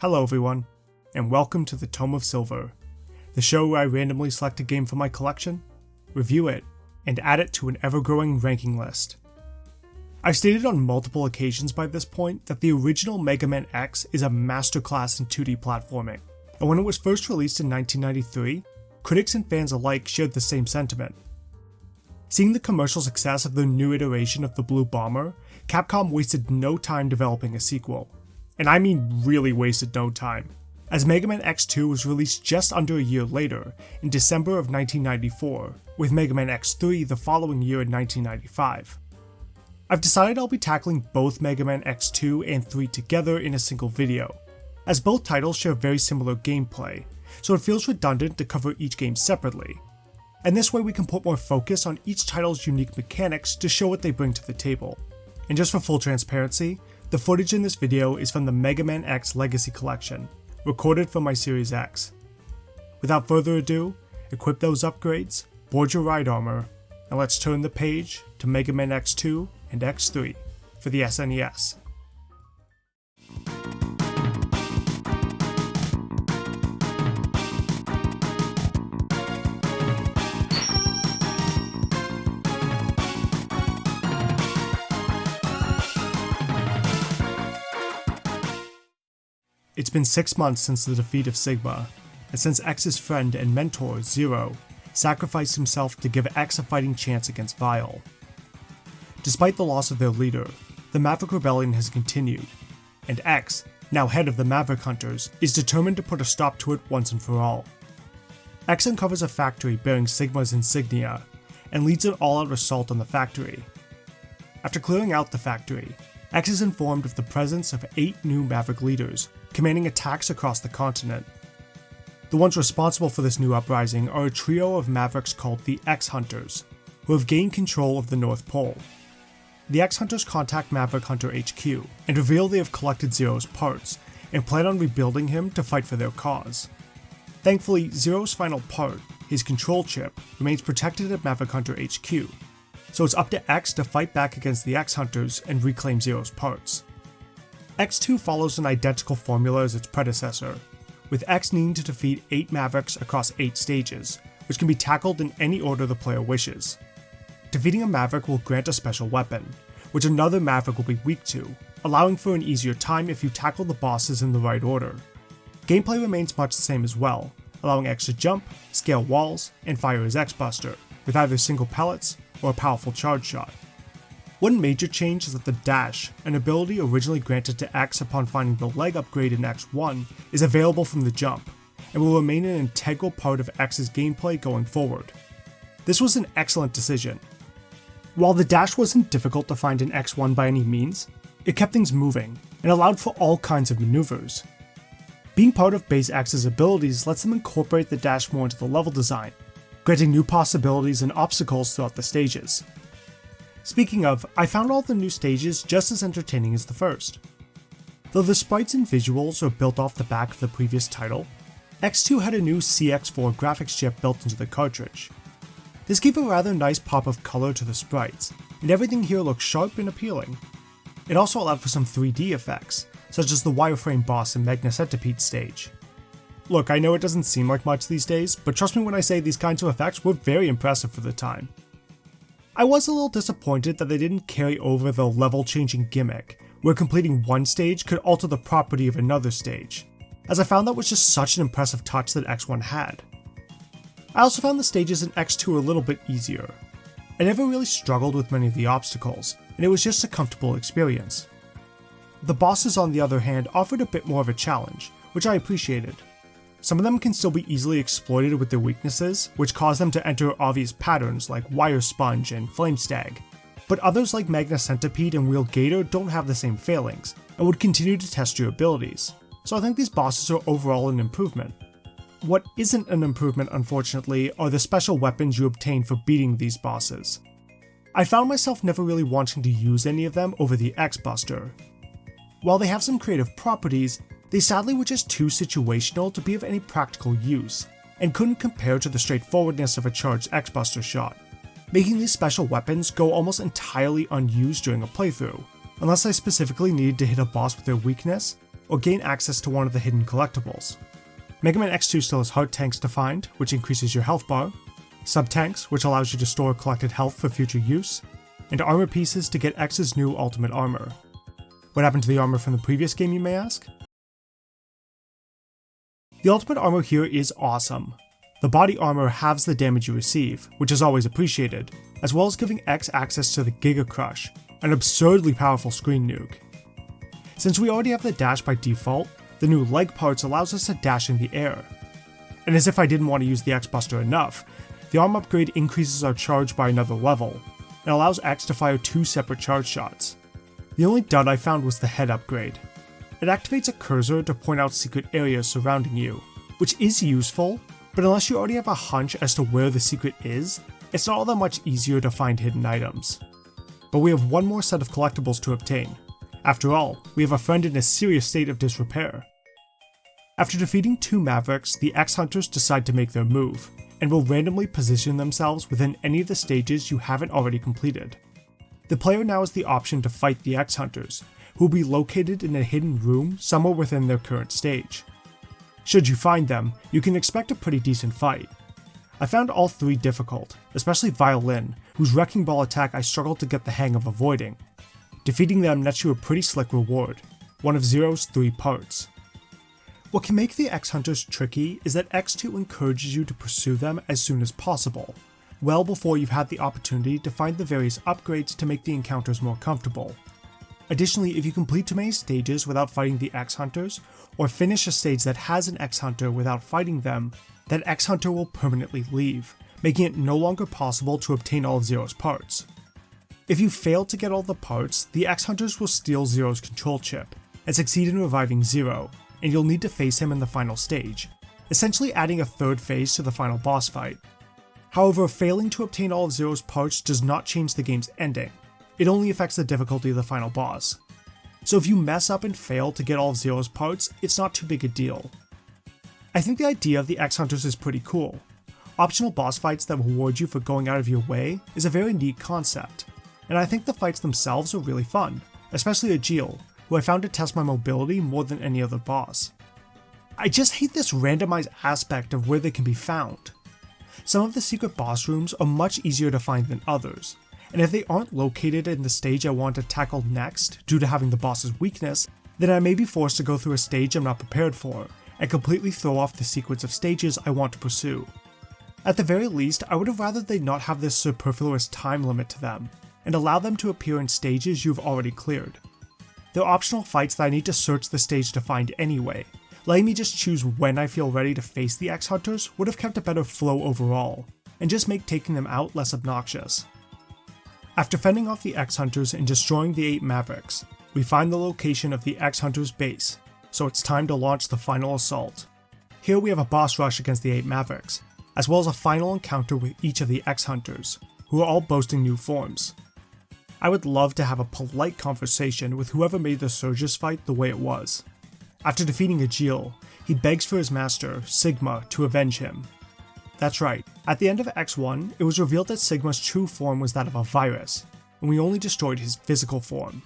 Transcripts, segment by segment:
Hello everyone, and welcome to the Tome of Silver, the show where I randomly select a game from my collection, review it, and add it to an ever-growing ranking list. I've stated on multiple occasions by this point that the original Mega Man X is a masterclass in 2D platforming, and when it was first released in 1993, critics and fans alike shared the same sentiment. Seeing the commercial success of the new iteration of the Blue Bomber, Capcom wasted no time developing a sequel. And I mean really wasted no time, as Mega Man X2 was released just under a year later, in December of 1994, with Mega Man X3 the following year in 1995. I've decided I'll be tackling both Mega Man X2 and 3 together in a single video, as both titles share very similar gameplay, so it feels redundant to cover each game separately. And this way we can put more focus on each title's unique mechanics to show what they bring to the table. And just for full transparency, the footage in this video is from the Mega Man X Legacy Collection, recorded from my Series X. Without further ado, equip those upgrades, board your ride armor, and let's turn the page to Mega Man X2 and X3 for the SNES. It's been 6 months since the defeat of Sigma, and since X's friend and mentor, Zero, sacrificed himself to give X a fighting chance against Vile. Despite the loss of their leader, the Maverick Rebellion has continued, and X, now head of the Maverick Hunters, is determined to put a stop to it once and for all. X uncovers a factory bearing Sigma's insignia, and leads an all-out assault on the factory. After clearing out the factory, X is informed of the presence of 8 new Maverick leaders, commanding attacks across the continent. The ones responsible for this new uprising are a trio of Mavericks called the X-Hunters, who have gained control of the North Pole. The X-Hunters contact Maverick Hunter HQ, and reveal they have collected Zero's parts, and plan on rebuilding him to fight for their cause. Thankfully, Zero's final part, his control chip, remains protected at Maverick Hunter HQ, so it's up to X to fight back against the X-Hunters and reclaim Zero's parts. X2 follows an identical formula as its predecessor, with X needing to defeat 8 Mavericks across 8 stages, which can be tackled in any order the player wishes. Defeating a Maverick will grant a special weapon, which another Maverick will be weak to, allowing for an easier time if you tackle the bosses in the right order. Gameplay remains much the same as well, allowing X to jump, scale walls, and fire his X-Buster, with either single pellets or a powerful charge shot. One major change is that the dash, an ability originally granted to X upon finding the leg upgrade in X1, is available from the jump, and will remain an integral part of X's gameplay going forward. This was an excellent decision. While the dash wasn't difficult to find in X1 by any means, it kept things moving, and allowed for all kinds of maneuvers. Being part of base X's abilities lets them incorporate the dash more into the level design, granting new possibilities and obstacles throughout the stages. Speaking of, I found all the new stages just as entertaining as the first. Though the sprites and visuals are built off the back of the previous title, X2 had a new CX4 graphics chip built into the cartridge. This gave a rather nice pop of color to the sprites, and everything here looks sharp and appealing. It also allowed for some 3D effects, such as the wireframe boss and Magna Centipede stage. Look, I know it doesn't seem like much these days, but trust me when I say these kinds of effects were very impressive for the time. I was a little disappointed that they didn't carry over the level-changing gimmick, where completing one stage could alter the property of another stage, as I found that was just such an impressive touch that X1 had. I also found the stages in X2 a little bit easier. I never really struggled with many of the obstacles, and it was just a comfortable experience. The bosses, on the other hand, offered a bit more of a challenge, which I appreciated. Some of them can still be easily exploited with their weaknesses, which cause them to enter obvious patterns like Wire Sponge and Flame Stag, but others like Magna Centipede and Wheel Gator don't have the same failings, and would continue to test your abilities, so I think these bosses are overall an improvement. What isn't an improvement, unfortunately, are the special weapons you obtain for beating these bosses. I found myself never really wanting to use any of them over the X-Buster. While they have some creative properties, they sadly were just too situational to be of any practical use, and couldn't compare to the straightforwardness of a charged X-Buster shot, making these special weapons go almost entirely unused during a playthrough, unless I specifically needed to hit a boss with their weakness, or gain access to one of the hidden collectibles. Mega Man X2 still has heart tanks to find, which increases your health bar, sub-tanks, which allows you to store collected health for future use, and armor pieces to get X's new ultimate armor. What happened to the armor from the previous game, you may ask? The ultimate armor here is awesome. The body armor halves the damage you receive, which is always appreciated, as well as giving X access to the Giga Crush, an absurdly powerful screen nuke. Since we already have the dash by default, the new leg parts allows us to dash in the air. And as if I didn't want to use the X Buster enough, the arm upgrade increases our charge by another level, and allows X to fire 2 separate charge shots. The only dud I found was the head upgrade. It activates a cursor to point out secret areas surrounding you, which is useful, but unless you already have a hunch as to where the secret is, it's not all that much easier to find hidden items. But we have one more set of collectibles to obtain. After all, we have a friend in a serious state of disrepair. After defeating 2 Mavericks, the X-Hunters decide to make their move, and will randomly position themselves within any of the stages you haven't already completed. The player now has the option to fight the X-Hunters, who will be located in a hidden room somewhere within their current stage. Should you find them, you can expect a pretty decent fight. I found all 3 difficult, especially Violin, whose Wrecking Ball attack I struggled to get the hang of avoiding. Defeating them nets you a pretty slick reward, one of Zero's 3 parts. What can make the X-Hunters tricky is that X2 encourages you to pursue them as soon as possible, well before you've had the opportunity to find the various upgrades to make the encounters more comfortable. Additionally, if you complete too many stages without fighting the X-Hunters, or finish a stage that has an X-Hunter without fighting them, that X-Hunter will permanently leave, making it no longer possible to obtain all of Zero's parts. If you fail to get all the parts, the X-Hunters will steal Zero's control chip, and succeed in reviving Zero, and you'll need to face him in the final stage, essentially adding a 3rd phase to the final boss fight. However, failing to obtain all of Zero's parts does not change the game's ending. It only affects the difficulty of the final boss. So if you mess up and fail to get all of Zero's parts, it's not too big a deal. I think the idea of the X-Hunters is pretty cool. Optional boss fights that reward you for going out of your way is a very neat concept, and I think the fights themselves are really fun, especially Agil, who I found to test my mobility more than any other boss. I just hate this randomized aspect of where they can be found. Some of the secret boss rooms are much easier to find than others, and if they aren't located in the stage I want to tackle next due to having the boss's weakness, then I may be forced to go through a stage I'm not prepared for, and completely throw off the sequence of stages I want to pursue. At the very least, I would have rather they not have this superfluous time limit to them, and allow them to appear in stages you've already cleared. They're optional fights that I need to search the stage to find anyway. Letting me just choose when I feel ready to face the X-Hunters would have kept a better flow overall, and just make taking them out less obnoxious. After fending off the X-Hunters and destroying the 8 Mavericks, we find the location of the X-Hunters' base, so it's time to launch the final assault. Here we have a boss rush against the 8 Mavericks, as well as a final encounter with each of the X-Hunters, who are all boasting new forms. I would love to have a polite conversation with whoever made the Surges fight the way it was. After defeating Agil, he begs for his master, Sigma, to avenge him. That's right, at the end of X1, it was revealed that Sigma's true form was that of a virus, and we only destroyed his physical form.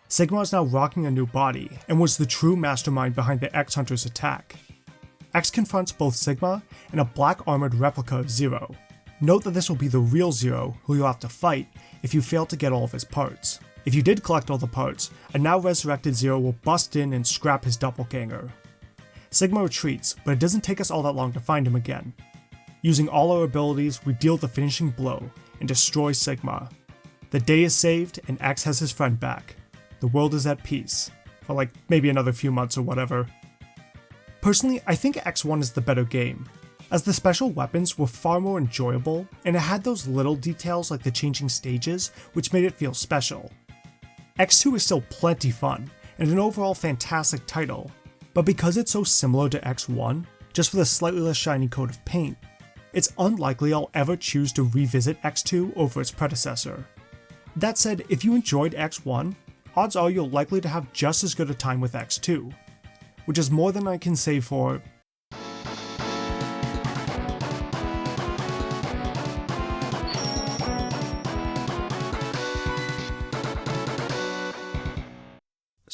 Sigma is now rocking a new body, and was the true mastermind behind the X-Hunters' attack. X confronts both Sigma and a black armored replica of Zero. Note that this will be the real Zero who you'll have to fight if you fail to get all of his parts. If you did collect all the parts, a now resurrected Zero will bust in and scrap his doppelganger. Sigma retreats, but it doesn't take us all that long to find him again. Using all our abilities, we deal the finishing blow and destroy Sigma. The day is saved and X has his friend back. The world is at peace, for like maybe another few months or whatever. Personally, I think X1 is the better game, as the special weapons were far more enjoyable and it had those little details like the changing stages which made it feel special. X2 is still plenty fun and an overall fantastic title, but because it's so similar to X1, just with a slightly less shiny coat of paint, it's unlikely I'll ever choose to revisit X2 over its predecessor. That said, if you enjoyed X1, odds are you're likely to have just as good a time with X2, which is more than I can say for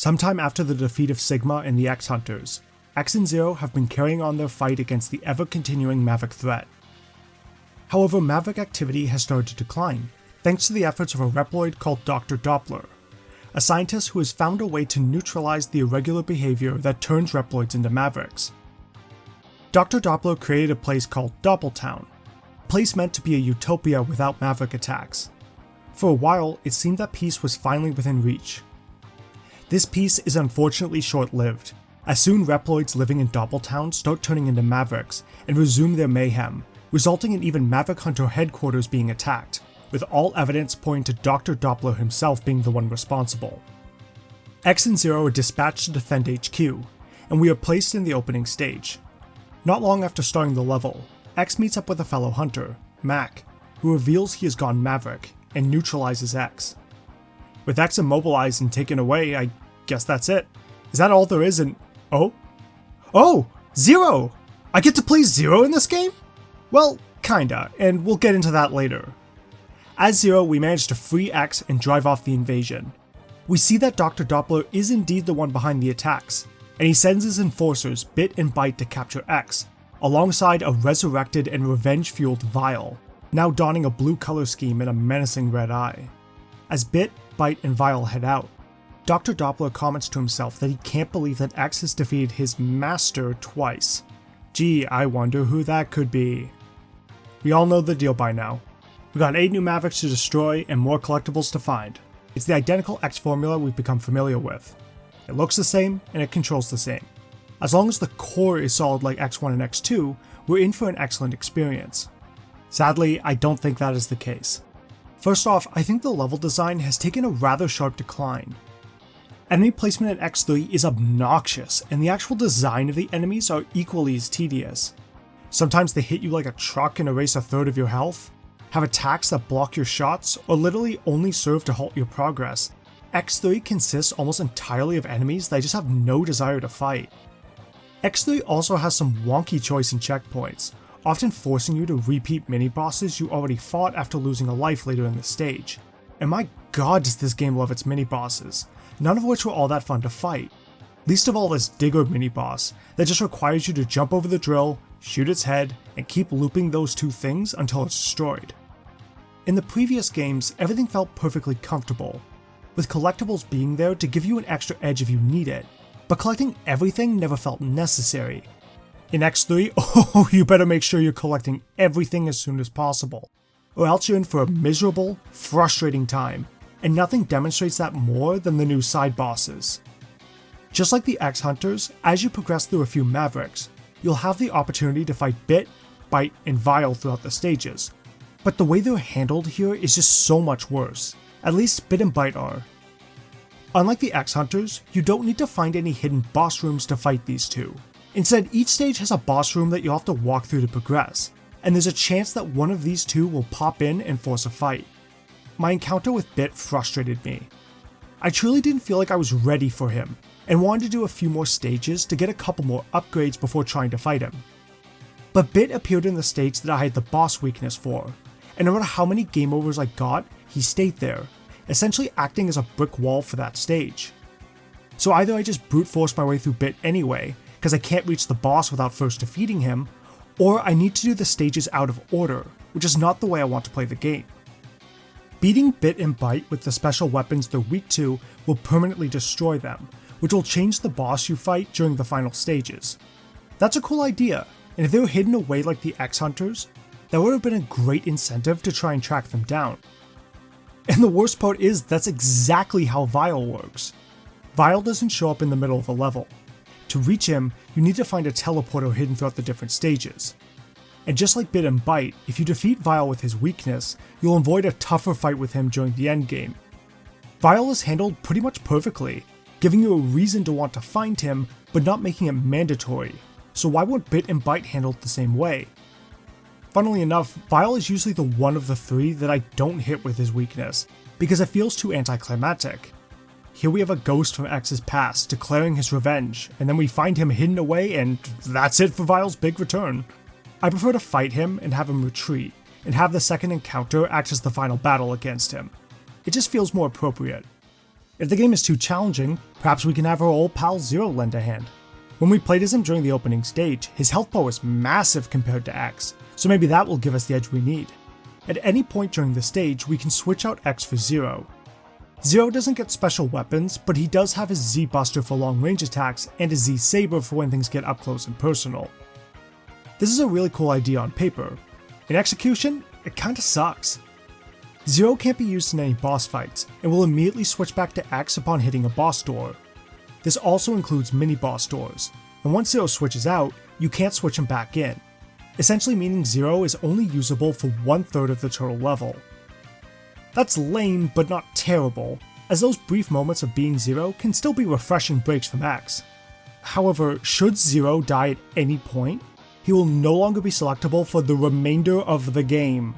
Sometime after the defeat of Sigma and the X-Hunters, X and Zero have been carrying on their fight against the ever-continuing Maverick threat. However, Maverick activity has started to decline, thanks to the efforts of a Reploid called Dr. Doppler, a scientist who has found a way to neutralize the irregular behavior that turns Reploids into Mavericks. Dr. Doppler created a place called Doppeltown, a place meant to be a utopia without Maverick attacks. For a while, it seemed that peace was finally within reach. This peace is unfortunately short-lived, as soon Reploids living in Doppeltown start turning into Mavericks and resume their mayhem, resulting in even Maverick Hunter headquarters being attacked, with all evidence pointing to Dr. Doppler himself being the one responsible. X and Zero are dispatched to defend HQ, and we are placed in the opening stage. Not long after starting the level, X meets up with a fellow hunter, Mac, who reveals he has gone Maverick and neutralizes X. With X immobilized and taken away, I guess that's it. Is that all there is in... Oh! Zero! I get to play Zero in this game? Well, kinda, and we'll get into that later. As Zero, we manage to free X and drive off the invasion. We see that Dr. Doppler is indeed the one behind the attacks, and he sends his enforcers Bit and Byte to capture X, alongside a resurrected and revenge-fueled Vile, now donning a blue color scheme and a menacing red eye. As Bit, Byte, and Vile head out, Dr. Doppler comments to himself that he can't believe that X has defeated his master twice. Gee, I wonder who that could be. We all know the deal by now. We got 8 new Mavericks to destroy and more collectibles to find. It's the identical X formula we've become familiar with. It looks the same and it controls the same. As long as the core is solid like X1 and X2, we're in for an excellent experience. Sadly, I don't think that is the case. First off, I think the level design has taken a rather sharp decline. Enemy placement in X3 is obnoxious, and the actual design of the enemies are equally as tedious. Sometimes they hit you like a truck and erase a third of your health, have attacks that block your shots, or literally only serve to halt your progress. X3 consists almost entirely of enemies that just have no desire to fight. X3 also has some wonky choice in checkpoints, often forcing you to repeat mini-bosses you already fought after losing a life later in the stage. And my god does this game love its mini-bosses, none of which were all that fun to fight. Least of all this Digger mini-boss that just requires you to jump over the drill, shoot its head, and keep looping those two things until it's destroyed. In the previous games, everything felt perfectly comfortable, with collectibles being there to give you an extra edge if you need it, but collecting everything never felt necessary. In X3, oh, you better make sure you're collecting everything as soon as possible, or else you're in for a miserable, frustrating time, and nothing demonstrates that more than the new side bosses. Just like the X-Hunters, as you progress through a few Mavericks, you'll have the opportunity to fight Bit, Byte, and Vile throughout the stages, but the way they're handled here is just so much worse. At least Bit and Byte are. Unlike the X-Hunters, you don't need to find any hidden boss rooms to fight these two. Instead, each stage has a boss room that you'll have to walk through to progress, and there's a chance that one of these two will pop in and force a fight. My encounter with Bit frustrated me. I truly didn't feel like I was ready for him, and wanted to do a few more stages to get a couple more upgrades before trying to fight him. But Bit appeared in the stage that I had the boss weakness for, and no matter how many game overs I got, he stayed there, essentially acting as a brick wall for that stage. So either I just brute force my way through Bit anyway, because I can't reach the boss without first defeating him, or I need to do the stages out of order, which is not the way I want to play the game. Beating Bit and Byte with the special weapons they're weak to will permanently destroy them, which will change the boss you fight during the final stages. That's a cool idea, and if they were hidden away like the X-Hunters, that would have been a great incentive to try and track them down. And the worst part is that's exactly how Vile works. Vile doesn't show up in the middle of a level. To reach him, you need to find a teleporter hidden throughout the different stages. And just like Bit and Byte, if you defeat Vile with his weakness, you'll avoid a tougher fight with him during the endgame. Vile is handled pretty much perfectly, giving you a reason to want to find him, but not making it mandatory, so why weren't Bit and Byte handled the same way? Funnily enough, Vile is usually the one of the three that I don't hit with his weakness, because it feels too anticlimactic. Here we have a ghost from X's past declaring his revenge, and then we find him hidden away and that's it for Vile's big return. I prefer to fight him and have him retreat, and have the second encounter act as the final battle against him. It just feels more appropriate. If the game is too challenging, perhaps we can have our old pal Zero lend a hand. When we played as him during the opening stage, his health bar was massive compared to X, so maybe that will give us the edge we need. At any point during the stage, we can switch out X for Zero. Zero doesn't get special weapons, but he does have his Z Buster for long range attacks and his Z Saber for when things get up close and personal. This is a really cool idea on paper. In execution, it kinda sucks. Zero can't be used in any boss fights, and will immediately switch back to X upon hitting a boss door. This also includes mini boss doors, and once Zero switches out, you can't switch him back in, essentially meaning Zero is only usable for 1/3 of the total level. That's lame, but not terrible, as those brief moments of being Zero can still be refreshing breaks from X. However, should Zero die at any point, he will no longer be selectable for the remainder of the game.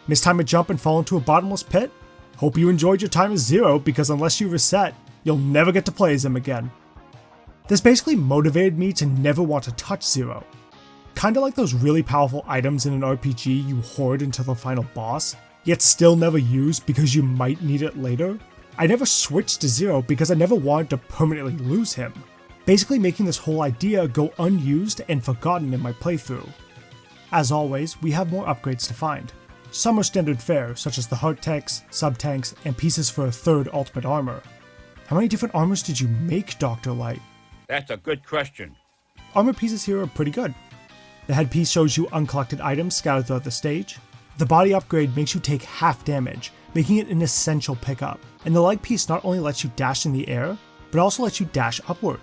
Mistime a jump and fall into a bottomless pit? Hope you enjoyed your time as Zero, because unless you reset, you'll never get to play as him again. This basically motivated me to never want to touch Zero. Kinda like those really powerful items in an RPG you hoard until the final boss, yet still never use because you might need it later. I never switched to Zero because I never wanted to permanently lose him, basically making this whole idea go unused and forgotten in my playthrough. As always, we have more upgrades to find. Some are standard fare, such as the heart tanks, sub-tanks, and pieces for a third ultimate armor. How many different armors did you make, Dr. Light? That's a good question. Armor pieces here are pretty good. The headpiece shows you uncollected items scattered throughout the stage. The body upgrade makes you take half damage, making it an essential pickup. And the leg piece not only lets you dash in the air, but also lets you dash upward.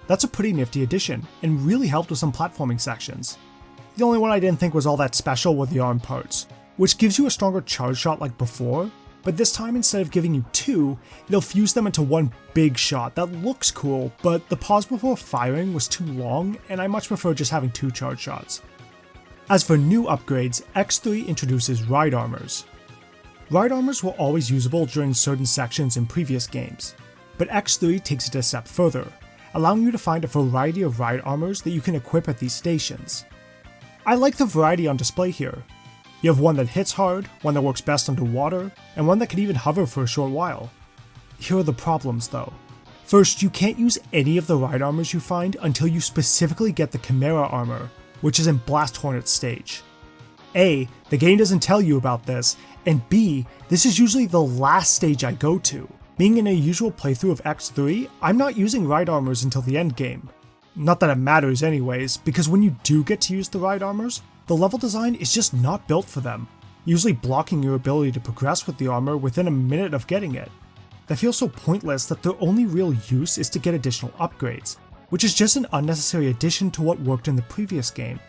That's a pretty nifty addition, and really helped with some platforming sections. The only one I didn't think was all that special were the arm parts, which gives you a stronger charge shot like before, but this time instead of giving you two, it'll fuse them into one big shot that looks cool, but the pause before firing was too long, and I much prefer just having two charge shots. As for new upgrades, X3 introduces ride armors. Ride armors were always usable during certain sections in previous games, but X3 takes it a step further, allowing you to find a variety of ride armors that you can equip at these stations. I like the variety on display here. You have one that hits hard, one that works best underwater, and one that can even hover for a short while. Here are the problems though. First, you can't use any of the ride armors you find until you specifically get the Chimera armor, which is in Blast Hornet's stage. A, the game doesn't tell you about this, and B, this is usually the last stage I go to. Being in a usual playthrough of X3, I'm not using ride armors until the end game. Not that it matters anyways, because when you do get to use the ride armors, the level design is just not built for them, usually blocking your ability to progress with the armor within a minute of getting it. That feels so pointless that their only real use is to get additional upgrades, which is just an unnecessary addition to what worked in the previous game.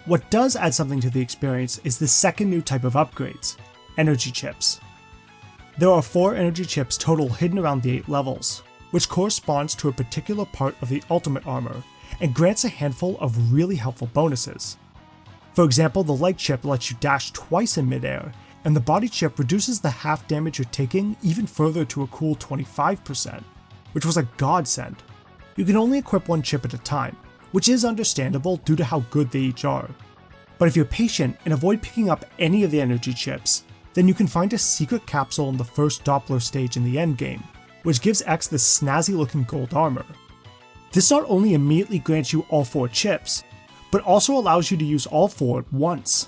What does add something to the experience is the second new type of upgrades, energy chips. There are 4 energy chips total hidden around the 8 levels, which corresponds to a particular part of the ultimate armor, and grants a handful of really helpful bonuses. For example, the leg chip lets you dash twice in midair, and the body chip reduces the half damage you're taking even further to a cool 25%, which was a godsend. You can only equip one chip at a time, which is understandable due to how good they each are. But if you're patient and avoid picking up any of the energy chips, then you can find a secret capsule in the first Doppler stage in the endgame, which gives X this snazzy looking gold armor. This not only immediately grants you all 4 chips, but also allows you to use all 4 at once.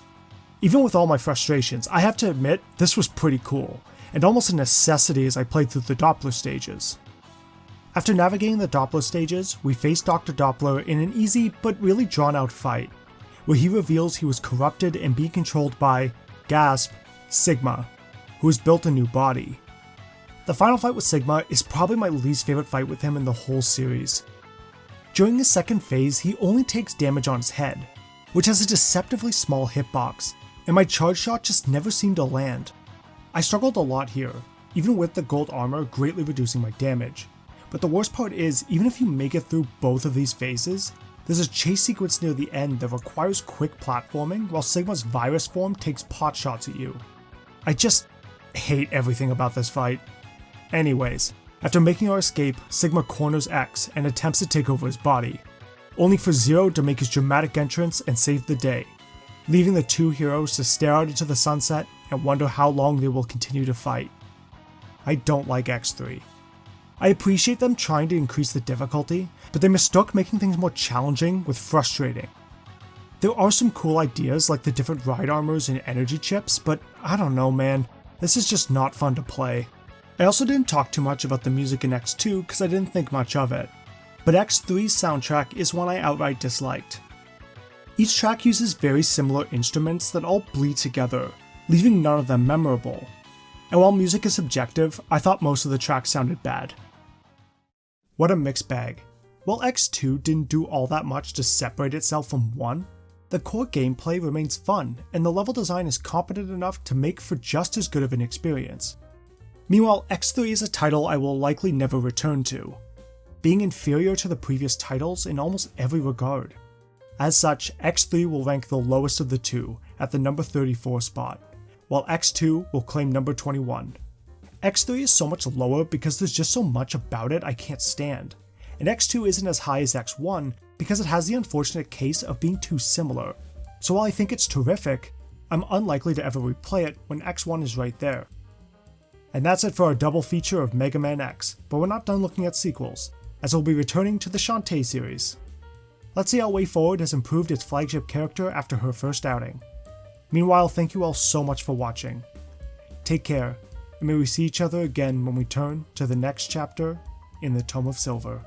Even with all my frustrations, I have to admit this was pretty cool, and almost a necessity as I played through the Doppler stages. After navigating the Doppler stages, we face Dr. Doppler in an easy but really drawn out fight, where he reveals he was corrupted and being controlled by, gasp, Sigma, who has built a new body. The final fight with Sigma is probably my least favorite fight with him in the whole series. During his second phase, he only takes damage on his head, which has a deceptively small hitbox, and my charge shot just never seemed to land. I struggled a lot here, even with the gold armor greatly reducing my damage. But the worst part is, even if you make it through both of these phases, there's a chase sequence near the end that requires quick platforming while Sigma's virus form takes pot shots at you. I just hate everything about this fight. Anyways, after making our escape, Sigma corners X and attempts to take over his body, only for Zero to make his dramatic entrance and save the day, leaving the two heroes to stare out into the sunset and wonder how long they will continue to fight. I don't like X3. I appreciate them trying to increase the difficulty, but they mistook making things more challenging with frustrating. There are some cool ideas like the different ride armors and energy chips, but I don't know, man, this is just not fun to play. I also didn't talk too much about the music in X2 because I didn't think much of it, but X3's soundtrack is one I outright disliked. Each track uses very similar instruments that all bleed together, leaving none of them memorable. And while music is subjective, I thought most of the tracks sounded bad. What a mixed bag. While X2 didn't do all that much to separate itself from 1, the core gameplay remains fun, and the level design is competent enough to make for just as good of an experience. Meanwhile, X3 is a title I will likely never return to, being inferior to the previous titles in almost every regard. As such, X3 will rank the lowest of the two at the number 34 spot, while X2 will claim number 21. X3 is so much lower because there's just so much about it I can't stand, and X2 isn't as high as X1 because it has the unfortunate case of being too similar. So while I think it's terrific, I'm unlikely to ever replay it when X1 is right there. And that's it for our double feature of Mega Man X, but we're not done looking at sequels, as we'll be returning to the Shantae series. Let's see how WayForward has improved its flagship character after her first outing. Meanwhile, thank you all so much for watching. Take care, and may we see each other again when we turn to the next chapter in the Tome of Silver.